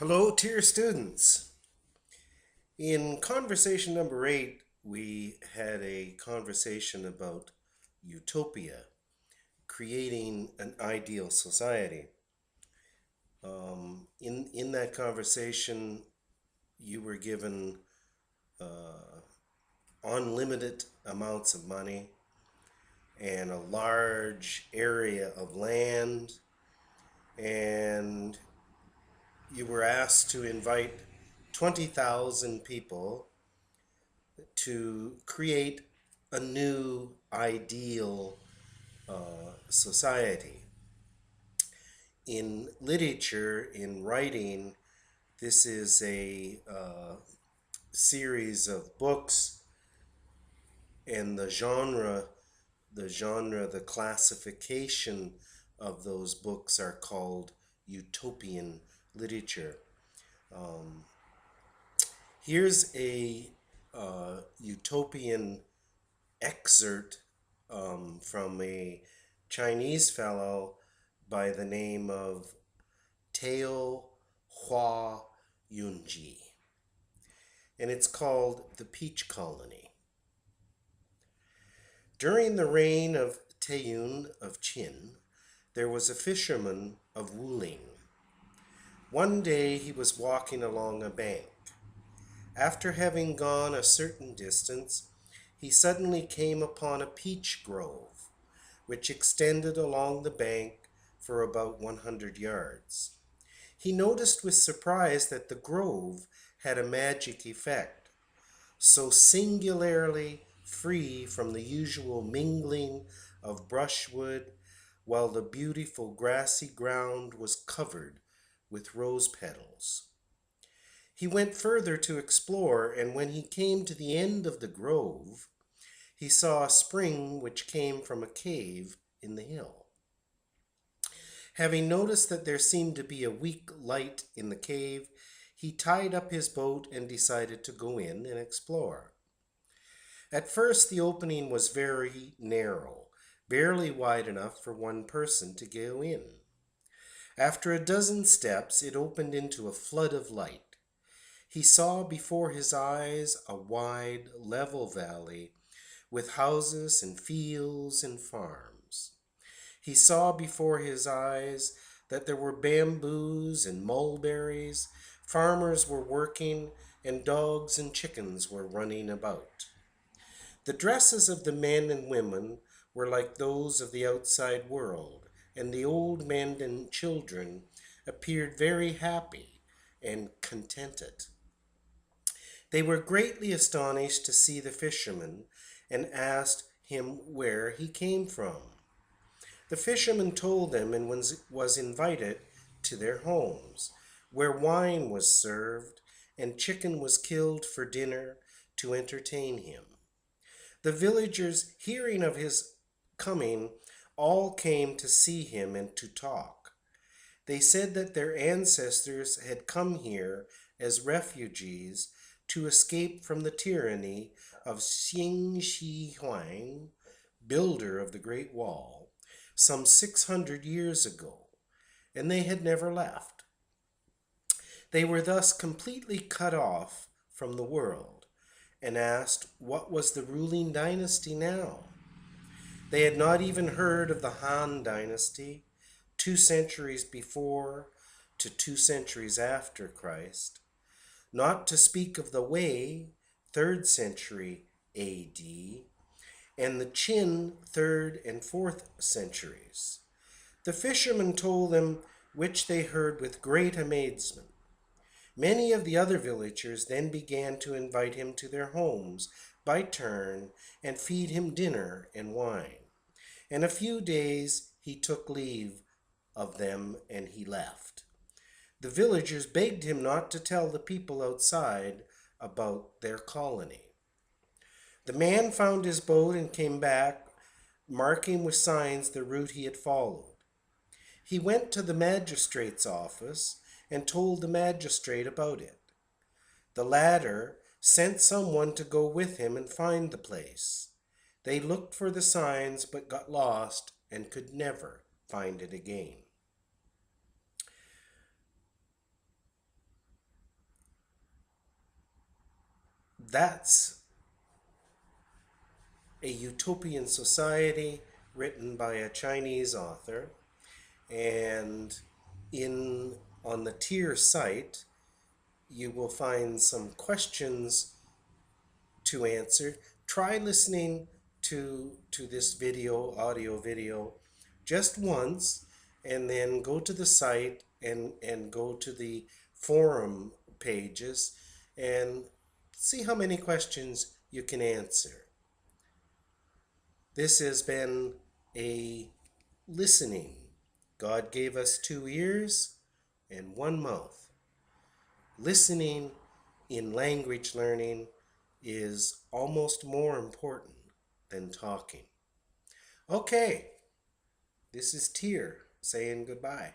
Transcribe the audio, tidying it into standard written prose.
Hello, dear students. In conversation number 8, we had a conversation about utopia, creating an ideal society. In that conversation, you were given uh, unlimited amounts of money and a large area of land, and you were asked to invite 20,000 people to create a new ideal society. In literature, in writing, this is a series of books, and the classification of those books are called utopian literature. Um, Here's a utopian excerpt from a Chinese fellow by the name of Teo Hua Yunji, and it's called The Peach Colony. During the reign of Teyun of Qin, there was a fisherman of Wuling. One day he was walking along a bank. After having gone a certain distance, he suddenly came upon a peach grove, which extended along the bank for about 100 yards. He noticed with surprise that the grove had a magic effect, so singularly free from the usual mingling of brushwood, while the beautiful grassy ground was covered with rose petals. He went further to explore, and when he came to the end of the grove, he saw a spring which came from a cave in the hill. Having noticed that there seemed to be a weak light in the cave, he tied up his boat and decided to go in and explore. At first, the opening was very narrow, barely wide enough for one person to go in. After a dozen steps, it opened into a flood of light. He saw before his eyes a wide, level valley with houses and fields and farms. He saw before his eyes that there were bamboos and mulberries, farmers were working, and dogs and chickens were running about. The dresses of the men and women were like those of the outside world, and the old men and children appeared very happy and contented. They were greatly astonished to see the fisherman, and asked him where he came from. The fisherman told them and was invited to their homes, where wine was served and chicken was killed for dinner to entertain him. The villagers, hearing of his coming, all came to see him and to talk. They said that their ancestors had come here as refugees to escape from the tyranny of Xing Shi Huang, builder of the Great Wall, some 600 years ago, and they had never left. They were thus completely cut off from the world, and asked what was the ruling dynasty now. They had not even heard of the Han dynasty, 2 centuries before to 2 centuries after Christ, not to speak of the Wei, 3rd century AD, and the Qin, 3rd and 4th centuries. The fisherman told them which they heard with great amazement. Many of the other villagers then began to invite him to their homes by turn and feed him dinner and wine. In a few days he took leave of them and he left. The villagers begged him not to tell the people outside about their colony. The man found his boat and came back, marking with signs the route he had followed. He went to the magistrate's office and told the magistrate about it. The latter sent someone to go with him and find the place. They looked for the signs but got lost and could never find it again. That's a utopian society written by a Chinese author, and in on the tier site you will find some questions to answer. Try listening to this audio video, just once, and then go to the site and go to the forum pages and see how many questions you can answer. This has been a listening. God gave us 2 ears and 1 mouth. Listening in language learning is almost more important than talking. Okay, this is Tier saying goodbye.